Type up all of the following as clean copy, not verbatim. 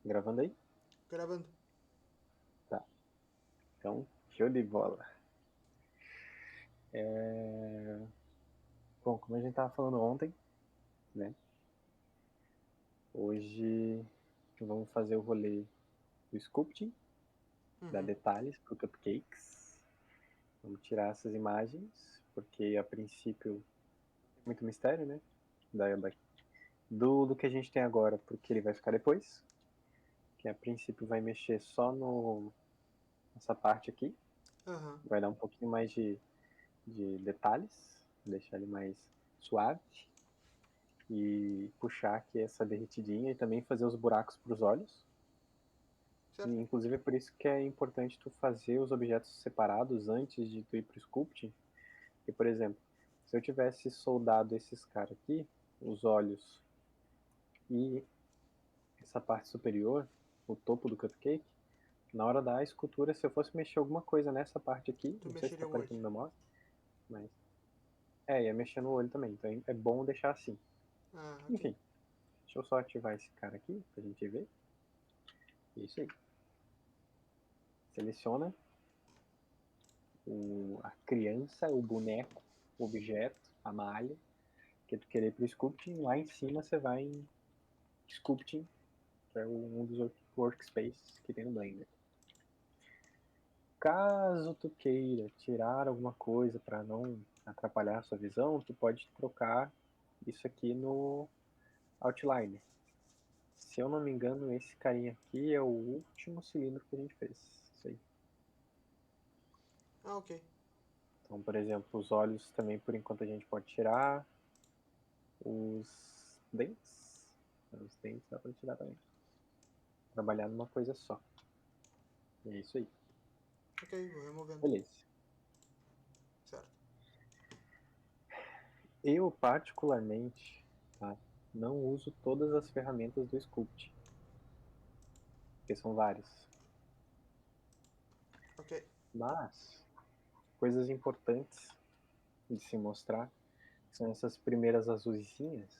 Gravando aí? Gravando. Tá. Então, show de bola. Bom, como a gente tava falando ontem, né? Hoje vamos fazer o rolê do sculpting, dar Uhum. detalhes pro cupcakes. Vamos tirar essas imagens, porque a princípio tem muito mistério, né? Do que a gente tem agora, porque ele vai ficar depois. Que a princípio vai mexer só nessa parte aqui. Aham. Vai dar um pouquinho mais de detalhes, deixar ele mais suave. E puxar aqui essa derretidinha e também fazer os buracos para os olhos. E, Certo. inclusive é por isso que é importante tu fazer os objetos separados antes de tu ir pro sculpting. E, por exemplo, se eu tivesse soldado esses caras aqui, os olhos e essa parte superior, o topo do cupcake, na hora da escultura, se eu fosse mexer alguma coisa nessa parte aqui, Tu não sei se tá mexeria o olho. aparecendo na mostra, mas ia mexer no olho também, então é bom deixar assim. Ah, ok. Enfim, deixa eu só ativar esse cara aqui pra gente ver. Isso aí. Seleciona a criança, o boneco, o objeto, a malha, que tu querer pro sculpting. Lá em cima você vai em sculpting, que é um dos workspaces que tem no Blender. Caso tu queira tirar alguma coisa para não atrapalhar a sua visão, tu pode trocar isso aqui no Outliner. Se eu não me engano, esse carinha aqui é o último cilindro que a gente fez. Isso aí. Ah, ok. Então, por exemplo, os olhos também por enquanto a gente pode tirar. Os dentes. Os dentes dá pra tirar também. Trabalhar numa coisa só. E é isso aí. Ok, vou removendo. Beleza. Certo. Eu, particularmente, tá, não uso todas as ferramentas do Sculpt, porque são várias. Ok. Mas, coisas importantes de se mostrar são essas primeiras azulzinhas,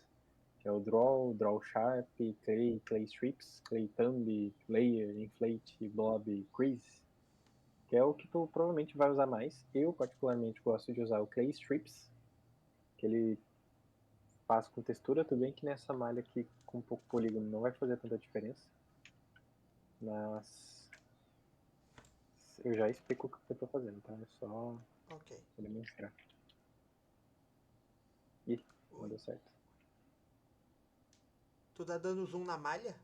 que é o Draw Sharp, Clay Strips, Clay Thumb, Layer, Inflate, Blob, Crease, que é o que tu provavelmente vai usar mais. Eu, particularmente, gosto de usar o Clay Strips, que ele faz com textura, tudo bem que nessa malha aqui com pouco polígono não vai fazer tanta diferença, mas eu já explico o que eu tô fazendo, tá? É só Ok. demonstrar. Ih, não Oi. deu certo. Tu tá dando zoom na malha?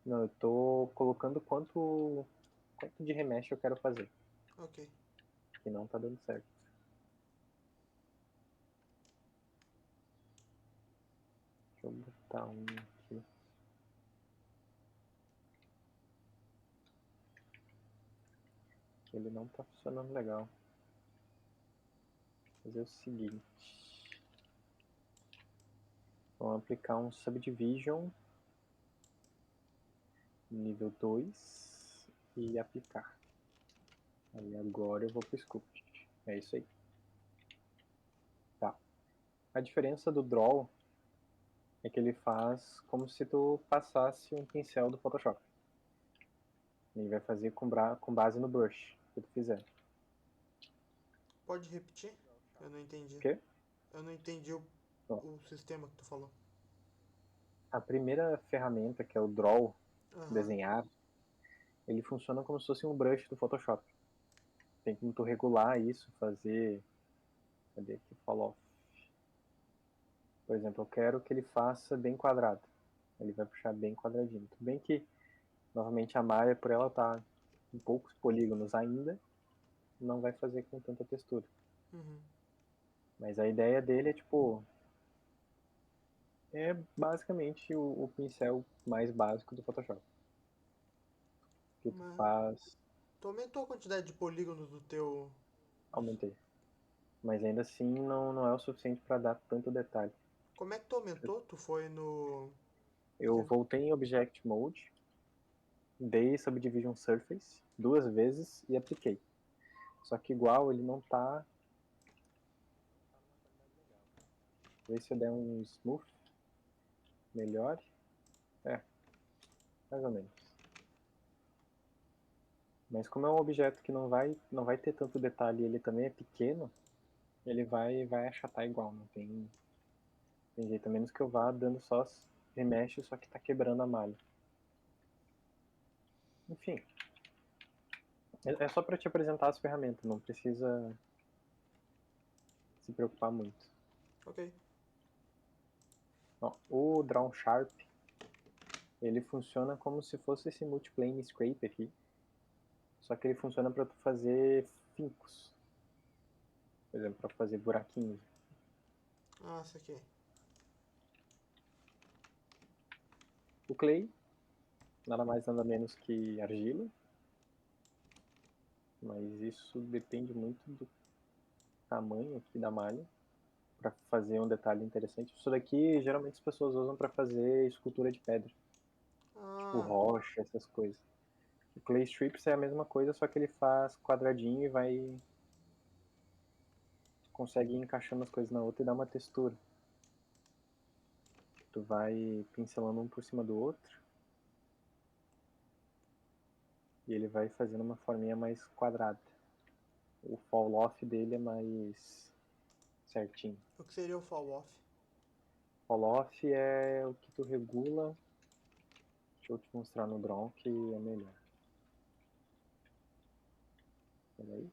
Não, eu tô colocando quanto de remesh eu quero fazer, Ok. que não tá dando certo. Deixa eu botar um aqui. Ele não tá funcionando legal. Vou fazer o seguinte. Vamos aplicar um Subdivision nível 2 e aplicar. Aí agora eu vou pro Sculpt. É isso aí. Tá. A diferença do Draw é que ele faz como se tu passasse um pincel do Photoshop. Ele vai fazer com base no brush que tu fizer. Pode repetir? Eu não O entendi. quê? Eu não entendi Ó, o sistema que tu falou. a primeira ferramenta, que é o Draw, Aham. desenhar, ele funciona como se fosse um brush do Photoshop. Tem como tu regular isso, fazer. Cadê aqui? Fall off. Por exemplo, eu quero que ele faça bem quadrado. Ele vai puxar bem quadradinho. Tudo bem que, novamente, a malha, por ela estar em poucos polígonos ainda, não vai fazer com tanta textura. Uhum. Mas a ideia dele é, tipo, é basicamente o pincel mais básico do Photoshop. Que tu Mas faz, tu aumentou a quantidade de polígonos do teu. aumentei. Mas ainda assim não é o suficiente para dar tanto detalhe. Como é que tu aumentou? Tu foi no. Eu voltei em Object Mode, dei Subdivision Surface duas vezes e apliquei. Só que igual ele não tá numa qualidade legal, tá? Vê se eu der um smooth melhor. É, mais ou menos. Mas como é um objeto que não vai ter tanto detalhe e ele também é pequeno, ele vai achatar igual, não tem jeito, a menos que eu vá dando só remexe, só que tá quebrando a malha. Enfim, é só para te apresentar as ferramentas, não precisa se preocupar muito. Ok. Ó, o Drawn Sharp, ele funciona como se fosse esse multiplane scraper aqui, só que ele funciona para tu fazer fincos, por exemplo, para fazer buraquinhos. Ah, isso aqui. O clay, nada mais nada menos que argila, mas isso depende muito do tamanho aqui da malha para fazer um detalhe interessante. Isso daqui geralmente as pessoas usam para fazer escultura de pedra, tipo Ah, rocha, essas coisas. O clay strips é a mesma coisa, só que ele faz quadradinho e consegue ir encaixando as coisas na outra e dar uma textura. Tu vai pincelando um por cima do outro e ele vai fazendo uma forminha mais quadrada. O fall off dele é mais certinho. o que seria o fall off? Fall off é o que tu regula. Deixa eu te mostrar no draw que é melhor. Olha aí.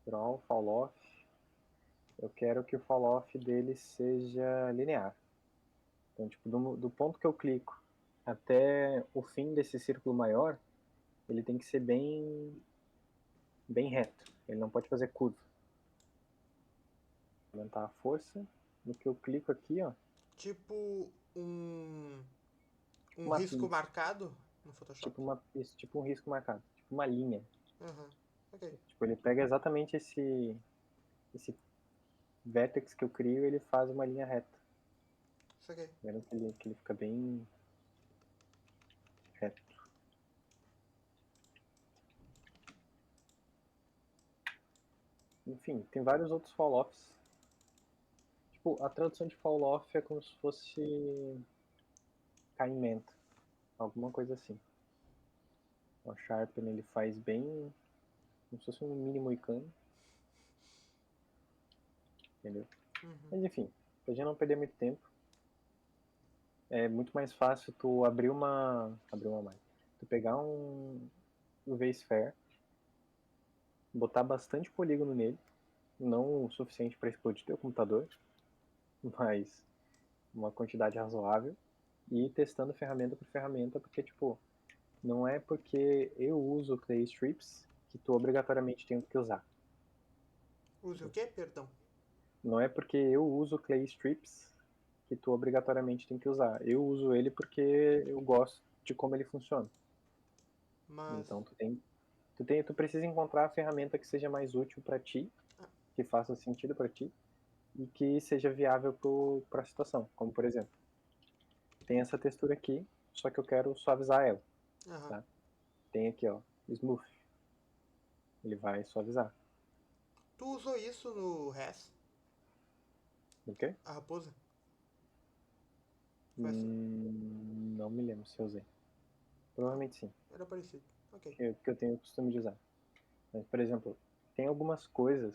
Draw, fall off. Eu quero que o fall off dele seja linear. Então, tipo, do ponto que eu clico até o fim desse círculo maior, ele tem que ser bem reto. Ele não pode fazer curva. Vou aumentar a força. No que eu clico aqui, ó. Tipo um. Um Uma risco pinça. marcado no Photoshop? Tipo um risco marcado. Tipo uma linha. Aham. Ok. Tipo, ele pega exatamente esse vértex que eu crio e ele faz uma linha reta. Isso aqui. Vendo que ele fica bem reto. Enfim, tem vários outros fall-offs. Tipo, a tradução de fall-off é como se fosse caimento. Alguma coisa assim. O Sharpen ele faz bem como se fosse um mini moicano. Entendeu? Uhum. Mas enfim, pra gente não perder muito tempo, é muito mais fácil tu abrir uma malha. Tu pegar um UV Sphere, botar bastante polígono nele, não o suficiente para explodir teu computador, mas uma quantidade razoável, e ir testando ferramenta por ferramenta, porque, tipo, não é porque eu uso Clay Strips que tu obrigatoriamente tem que usar. Use o quê? Perdão. Não é porque eu uso Clay Strips que tu obrigatoriamente tem que usar. Eu uso ele porque eu gosto de como ele funciona. Mas. Então tu precisa encontrar a ferramenta que seja mais útil para ti, Ah, que faça sentido para ti e que seja viável para a situação. Como por exemplo, tem essa textura aqui, só que eu quero suavizar ela, aham. tá? Tem aqui, ó, Smooth. Ele vai suavizar. Tu usou isso no Res? Ok? A raposa? Foi assim? Não me lembro se eu usei. Provavelmente sim, Era parecido. Ok. que eu tenho o costume de usar. Mas, por exemplo, tem algumas coisas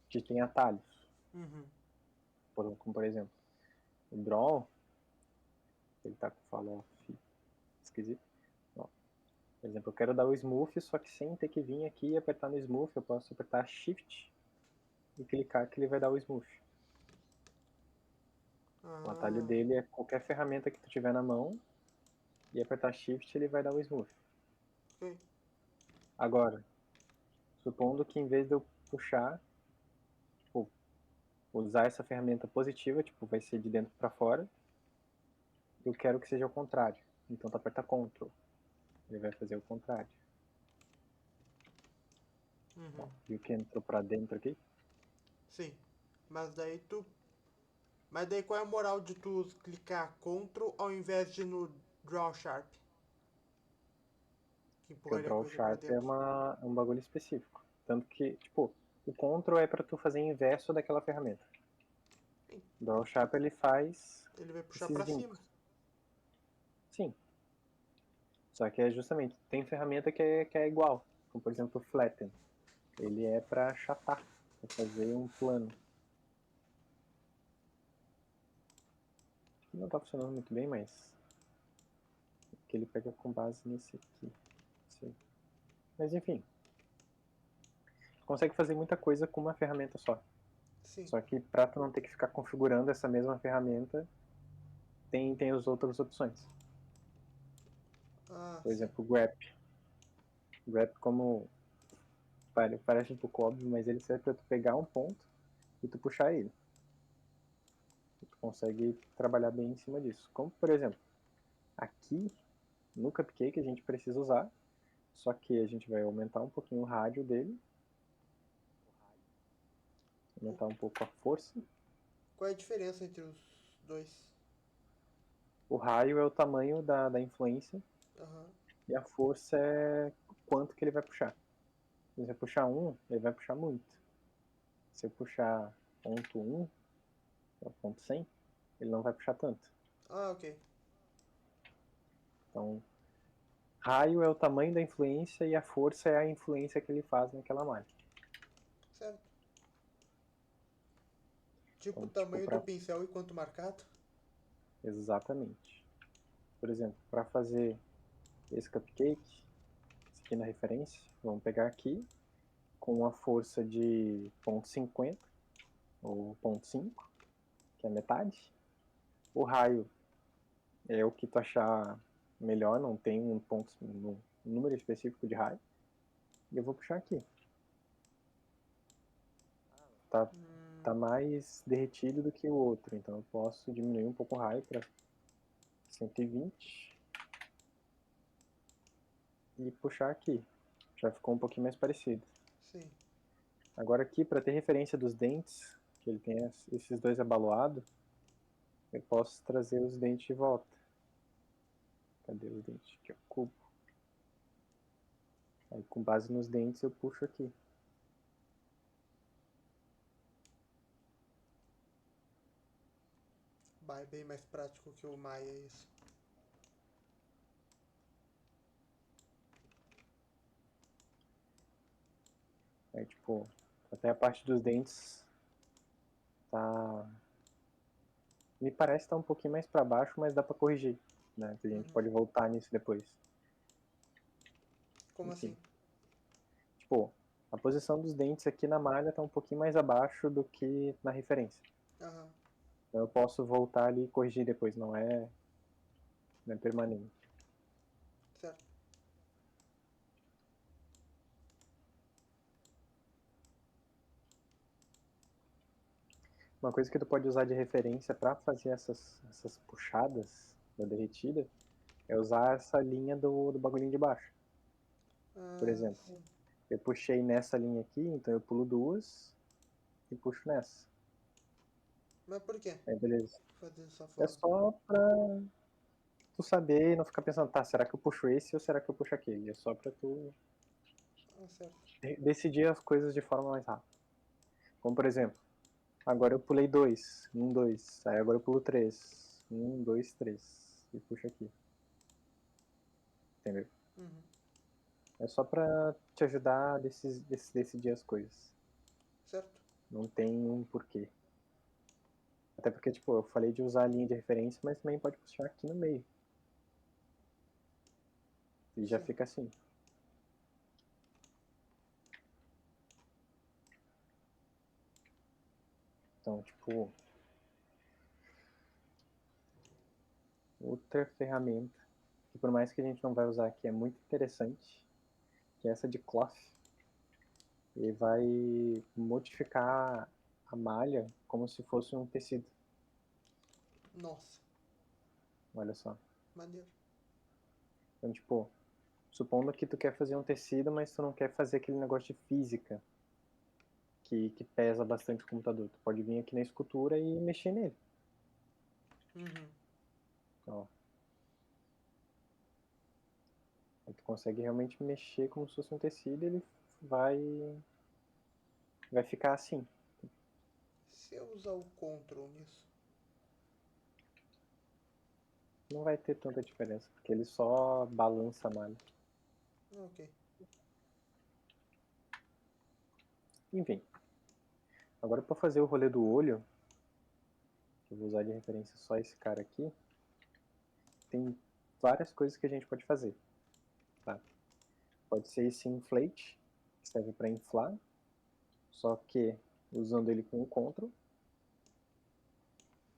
que tem atalhos. Uhum. Como por exemplo, o Draw, ele tá com fall off esquisito. Ó, por exemplo, eu quero dar o Smooth, só que sem ter que vir aqui e apertar no Smooth, eu posso apertar Shift e clicar que ele vai dar o Smooth. O atalho Ah, dele é qualquer ferramenta que tu tiver na mão e apertar Shift ele vai dar o Smooth. ok. Agora, supondo que em vez de eu puxar, tipo, usar essa ferramenta positiva, tipo, vai ser de dentro para fora, eu quero que seja o contrário. Então tu aperta Ctrl, ele vai fazer o contrário. Ó, Uhum. viu que entrou para dentro aqui? Sim. Mas daí tu. Mas daí qual é a moral de tu clicar Ctrl ao invés de ir no Draw Sharp? Que Porque o empurraria a Draw coisa pra Sharp é, dentro. é um bagulho específico. Tanto que, tipo, o Ctrl é para tu fazer inverso daquela ferramenta. O Draw Sharp ele faz Ele vai puxar esses pra cima. vincos. Sim. Só que é justamente, tem ferramenta que é igual. Como, por exemplo, o Flatten. Ele é para achatar, para fazer um plano. Não está funcionando muito bem, mas que ele pega com base nesse aqui. Sim. Mas enfim, consegue fazer muita coisa com uma ferramenta só. Sim. Só que para tu não ter que ficar configurando essa mesma ferramenta, tem as outras opções. Ah, Por sim. exemplo, o grep. O grep, como parece um pouco óbvio, mas ele serve para tu pegar um ponto e tu puxar ele. E tu consegue trabalhar bem em cima disso. Como, por exemplo, aqui no Cupcake a gente precisa usar, só que a gente vai aumentar um pouquinho o rádio dele, aumentar um pouco a força. Qual é a diferença entre os dois? O raio é o tamanho da influência Aham. e a força é quanto que ele vai puxar. Se você puxar 1, ele vai puxar muito. Se eu puxar ponto 1, ou ponto 100, ele não vai puxar tanto. Ah, ok. Então, raio é o tamanho da influência e a força é a influência que ele faz naquela malha. Certo. Tipo o Então, tipo, tamanho do pincel e quanto marcado? exatamente. Por exemplo, para fazer esse cupcake, esse aqui na referência, vamos pegar aqui com a força de 0,50 ou 0,5, que é metade. O raio é o que tu achar melhor, não tem um número específico de raio. E eu vou puxar aqui. Tá, tá mais derretido do que o outro, então eu posso diminuir um pouco o raio para 120 e puxar aqui. Já ficou um pouquinho mais parecido. Sim. Agora aqui, para ter referência dos dentes, que ele tem esses dois abaloados, eu posso trazer os dentes de volta. Cadê os dentes? Aqui, ó, cubo. Aí com base nos dentes eu puxo aqui. Bah, é bem mais prático que o Maya isso. Aí tipo, até a parte dos dentes tá... Me parece estar um pouquinho mais para baixo, mas dá para corrigir, né? A gente pode voltar nisso depois. Como Enfim, assim? tipo, a posição dos dentes aqui na malha tá um pouquinho mais abaixo do que na referência. Aham. Então eu posso voltar ali e corrigir depois, não é permanente. Certo. Uma coisa que tu pode usar de referência para fazer essas puxadas da derretida é usar essa linha do bagulhinho de baixo. Por Ah, exemplo, sim. eu puxei nessa linha aqui, então eu pulo duas e puxo nessa. Mas por quê? Aí beleza. Fazer dessa É forma. só pra tu saber e não ficar pensando, tá, será que eu puxo esse ou será que eu puxo aquele? É só pra tu Ah, certo. decidir as coisas de forma mais rápida. Como por exemplo, agora eu pulei dois, um, dois. Aí agora eu pulo três, um, dois, três. E puxo aqui. Entendeu? Uhum. É só pra te ajudar a decidir as coisas. Certo. Não tem um porquê. Até porque, tipo, eu falei de usar a linha de referência, mas também pode puxar aqui no meio. E já Sim. fica assim. Então, tipo, outra ferramenta, que por mais que a gente não vai usar aqui, é muito interessante, que é essa de cloth. Ele vai modificar a malha como se fosse um tecido. Nossa. Olha só. Maneiro. Então, tipo, supondo que tu quer fazer um tecido, mas tu não quer fazer aquele negócio de física que pesa bastante o computador. Tu pode vir aqui na escultura e mexer nele. Uhum. Ó. Aí tu consegue realmente mexer como se fosse um tecido e ele vai, vai ficar assim. Se eu usar o Ctrl nisso. não vai ter tanta diferença, porque ele só balança a malha. Ok. Enfim. Agora para fazer o rolê do olho, eu vou usar de referência só esse cara aqui, tem várias coisas que a gente pode fazer. Tá? Pode ser esse inflate, que serve para inflar, só que usando ele com o Ctrl,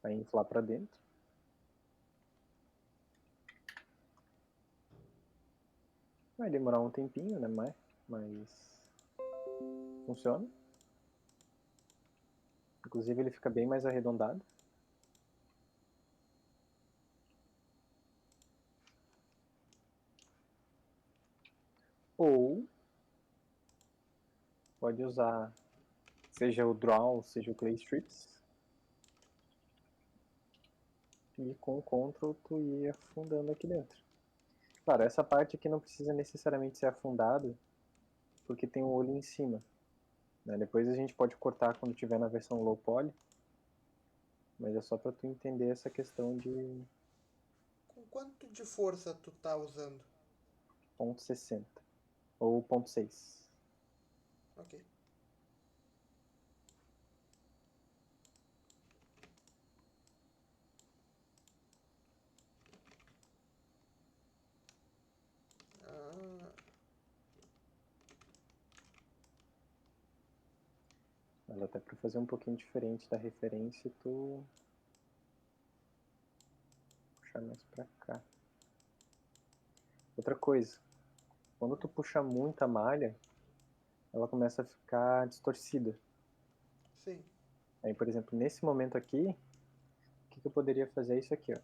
vai inflar para dentro. Vai demorar um tempinho, né? Mas funciona. Inclusive ele fica bem mais arredondado. Ou pode usar seja o Draw, seja o Clay Strips. E com o Ctrl tu ir afundando aqui dentro. Claro, essa parte aqui não precisa necessariamente ser afundada, porque tem o olho em cima. Né? Depois a gente pode cortar quando tiver na versão low poly, mas é só para tu entender essa questão de Com quanto de força tu tá usando? 0,60 ou 0,6. Ok. Ah, Mas até para fazer um pouquinho diferente da referência, tu puxar mais para cá. Outra coisa, quando tu puxa muita malha, ela começa a ficar distorcida. sim. Aí, por exemplo, nesse momento aqui, o que eu poderia fazer é isso aqui, ó.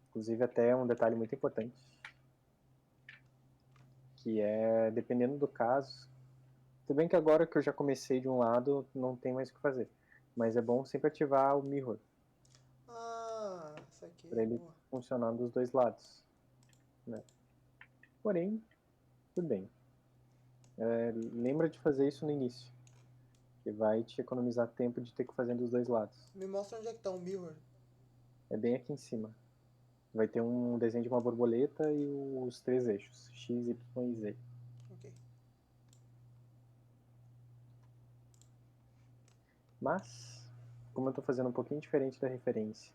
Inclusive até um detalhe muito importante, que é, dependendo do caso, tudo bem que agora que eu já comecei de um lado, não tem mais o que fazer, mas é bom sempre ativar o mirror, Ah, isso aqui, para ele boa. funcionar dos dois lados, né? Porém, tudo bem. Lembra de fazer isso no início, que vai te economizar tempo de ter que fazer dos dois lados. Me mostra onde é que tá o mirror. É bem aqui em cima. Vai ter um desenho de uma borboleta e os três eixos, X, Y e Z. Ok. Mas, como eu estou fazendo um pouquinho diferente da referência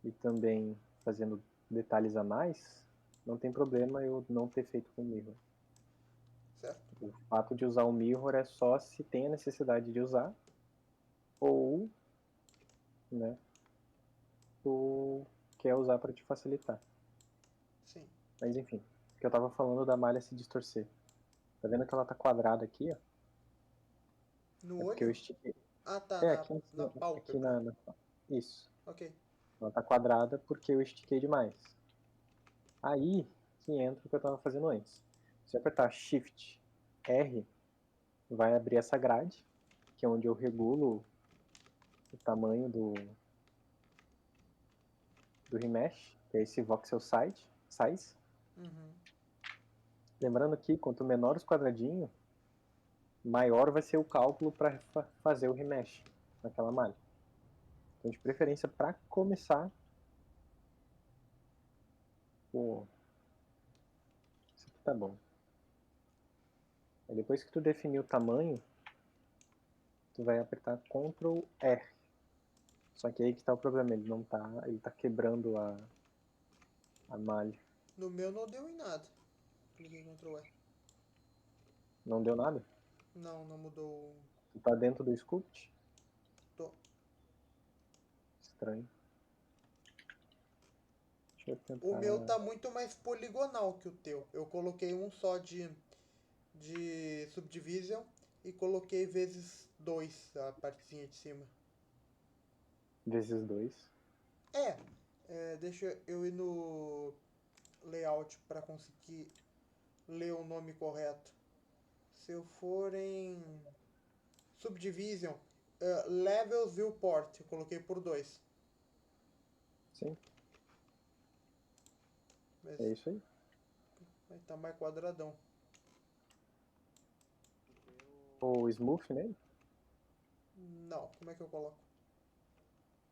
e também fazendo detalhes a mais, não tem problema eu não ter feito com o mirror. Certo? O fato de usar o mirror é só se tem a necessidade de usar ou, né, tu quer usar para te facilitar. Sim. Mas enfim, o que eu estava falando da malha se distorcer. Tá vendo que ela tá quadrada aqui, ó? No É porque eu olho? estiquei. Ah, tá, É, aqui em na cima, aqui pálpebra. Isso. Ok. Ela tá quadrada porque eu estiquei demais. Aí que entra o que eu estava fazendo antes. Se eu apertar Shift R, vai abrir essa grade, que é onde eu regulo o tamanho do remesh, que é esse voxel size. Uhum. Lembrando que quanto menor os quadradinhos, maior vai ser o cálculo para fazer o remesh naquela malha. Então, de preferência, para começar, pô, isso aqui tá bom. Aí depois que tu definir o tamanho, tu vai apertar Ctrl R. Só que aí que tá o problema, ele tá quebrando a malha. No meu não deu em nada. Cliquei Ctrl E. Não deu nada? Não, não mudou. Tu tá dentro do sculpt? Tô. Estranho. Deixa eu O meu tentar. tá muito mais poligonal que o teu. Eu coloquei um só de Subdivision e coloquei vezes 2 a partezinha de cima. Vezes 2. Deixa eu ir no layout para conseguir ler o nome correto. Se eu for em Subdivision, Levels Viewport, eu coloquei por 2. Sim, Mas é isso aí. vai estar mais quadradão. O smooth nele? Não, como é que eu coloco?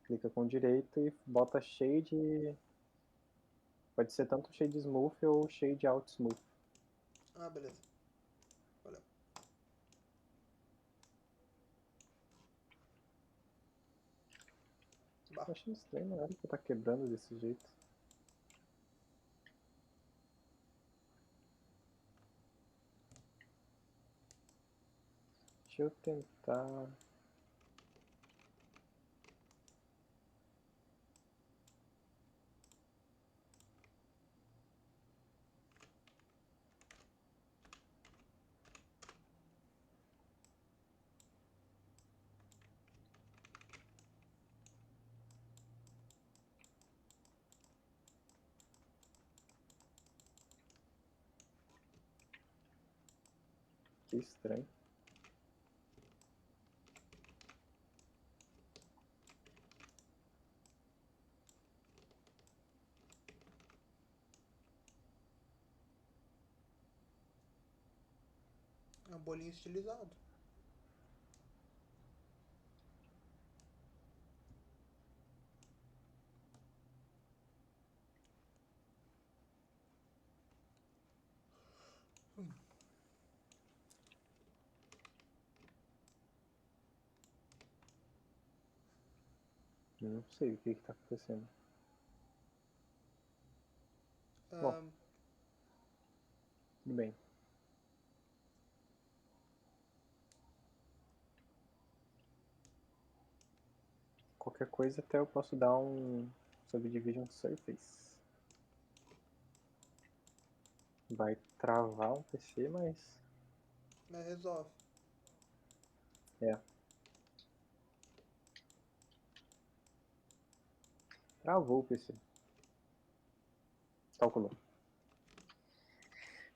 clica com o direito e bota shade. Pode ser tanto shade smooth ou shade out smooth. Ah, beleza. Valeu. Bah. Eu achei estranho, não era que tá quebrando desse jeito. Deixa eu tentar. Que estranho. É um bolinho estilizado. Eu não sei o que tá acontecendo. Bom, Ahn, tudo bem. Qualquer coisa até eu posso dar um Subdivision Surface. Vai travar um PC, mas... mas resolve. É. Travou o PC. Calculou.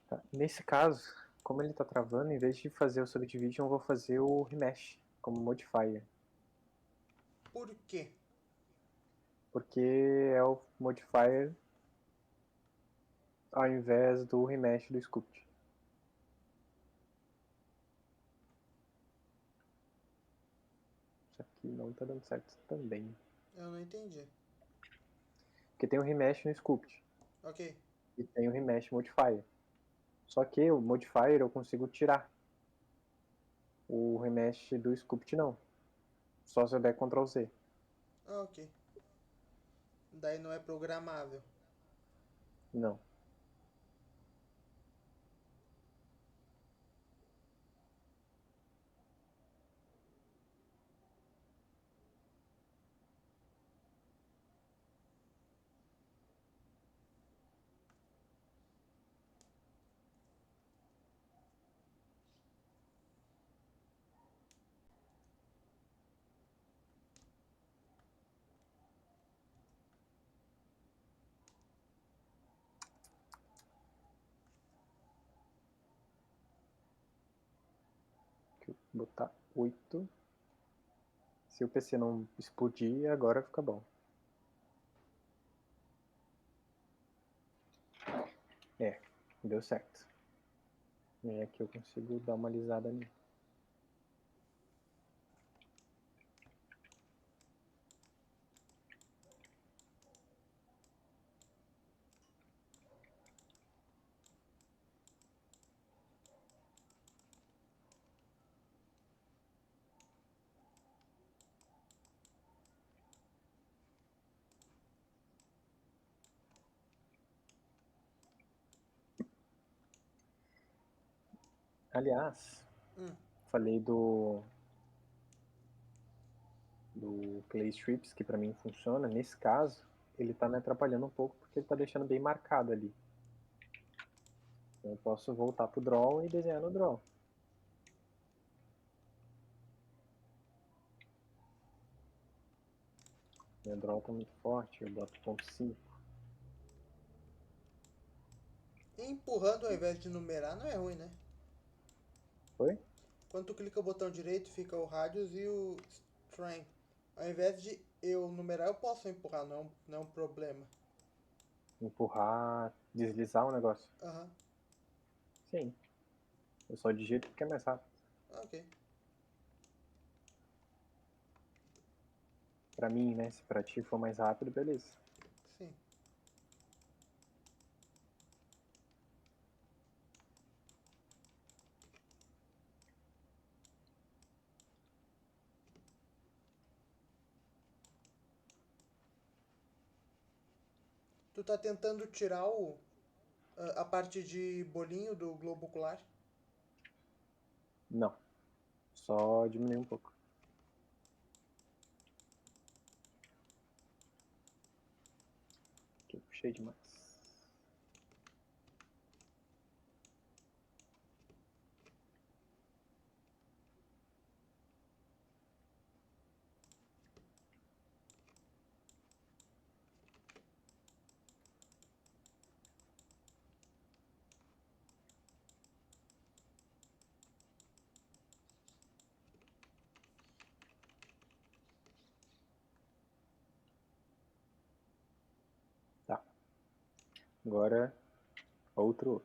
Tá. Nesse caso, como ele tá travando, em vez de fazer o Subdivision, eu vou fazer o Remesh como modifier. Por quê? Porque é o modifier ao invés do Remesh do Sculpt. Isso aqui não tá dando certo também. Eu não entendi. Porque tem o Remesh no Sculpt. Ok. E tem o Remesh Modifier. Só que o Modifier eu consigo tirar. O Remesh do Sculpt não. Só se eu der Ctrl Z. Ah, ok. Daí não é programável. Não. Vou botar 8. Se o PC não explodir, agora fica bom. É, deu certo. E aqui eu consigo dar uma alisada nele. Aliás, Hum. falei do Clay Strips, que pra mim funciona. Nesse caso, ele tá me atrapalhando um pouco porque ele tá deixando bem marcado ali. Então eu posso voltar pro Draw e desenhar no Draw. Meu Draw tá muito forte, eu boto 0.5. Empurrando ao invés de numerar não é ruim, né? Foi? Quando tu clica o botão direito, fica o radius e o strength. Ao invés de eu numerar, eu posso empurrar, não é um problema. Empurrar, deslizar o negócio. Aham. Sim. Eu só digito porque é mais rápido. Ok. pra mim, né? Se pra ti for mais rápido, beleza. Sim. Tu tá tentando tirar a parte de bolinho do globo ocular? Não. Só diminuir um pouco. Aqui eu puxei demais. Tá. Agora, outro.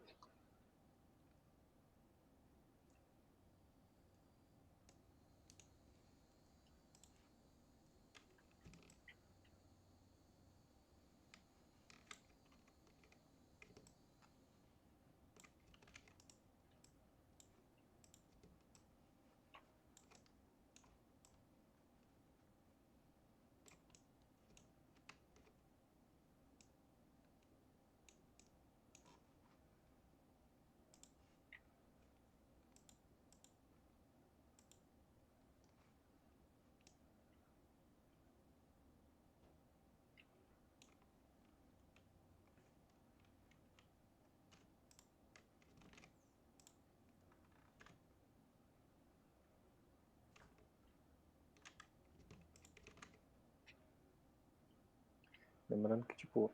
Lembrando que, tipo,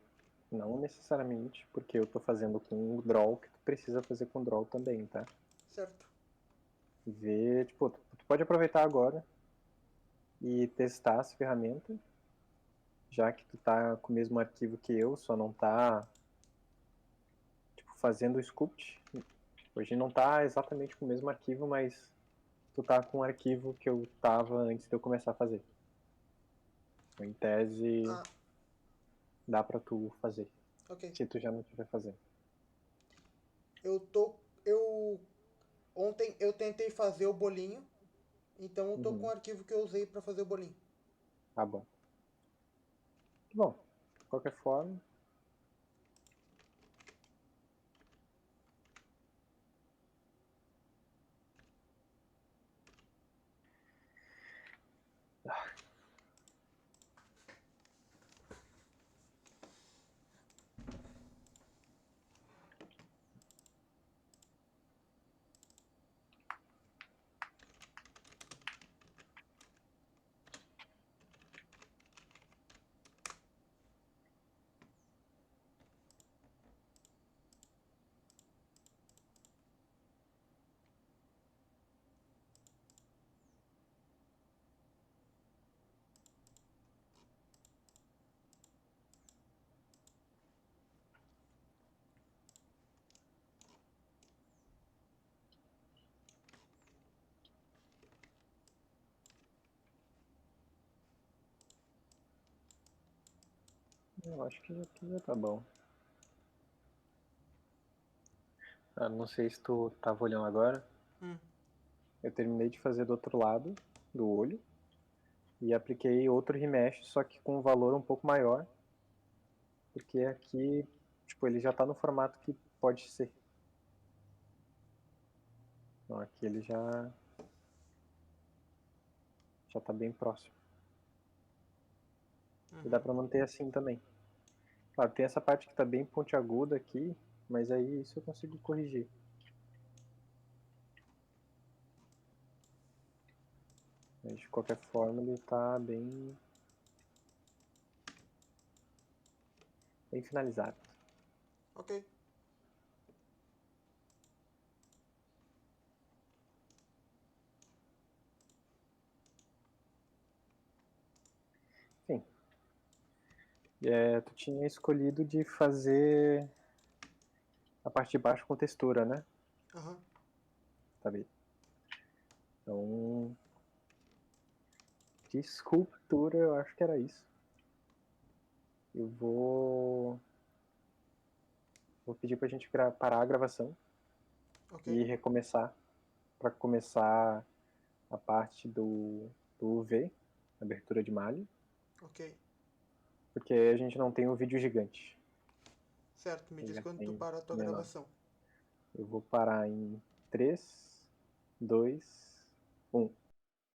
não necessariamente porque eu tô fazendo com o draw que tu precisa fazer com o draw também, tá? Certo. Ver, tipo, tu pode aproveitar agora e testar as ferramentas, já que tu tá com o mesmo arquivo que eu, só não tá, tipo, fazendo o sculpt. Hoje não tá exatamente com o mesmo arquivo, mas tu tá com o arquivo que eu tava antes de eu começar a fazer. Em tese, Ah, dá pra tu fazer, ok. se tu já não estiver fazendo. Eu tô. Eu. Ontem eu tentei fazer o bolinho, então eu tô com o Uhum. arquivo que eu usei pra fazer o bolinho. Tá bom. Bom, de qualquer forma, eu acho que aqui já tá bom. Ah, não sei se tu tava olhando agora. Hum. Eu terminei de fazer do outro lado do olho e apliquei outro remesh, só que com um valor um pouco maior, porque aqui, tipo, ele já tá no formato que pode ser. Então aqui ele já tá bem próximo. E dá Uhum. pra manter assim também. Claro, tem essa parte que tá bem pontiaguda aqui, mas aí isso eu consigo corrigir. Mas de qualquer forma ele tá bem finalizado. Ok. Enfim, tu tinha escolhido de fazer a parte de baixo com textura, né? Aham. Tá bem. Então, de escultura, eu acho que era isso. Eu vou pedir pra gente parar a gravação Ok? e recomeçar, para começar a parte do UV, abertura de malha, Ok. porque a gente não tem um vídeo gigante. Certo, me Ele diz é quando tu bem para a tua menor. gravação. Eu vou parar em 3, 2, 1.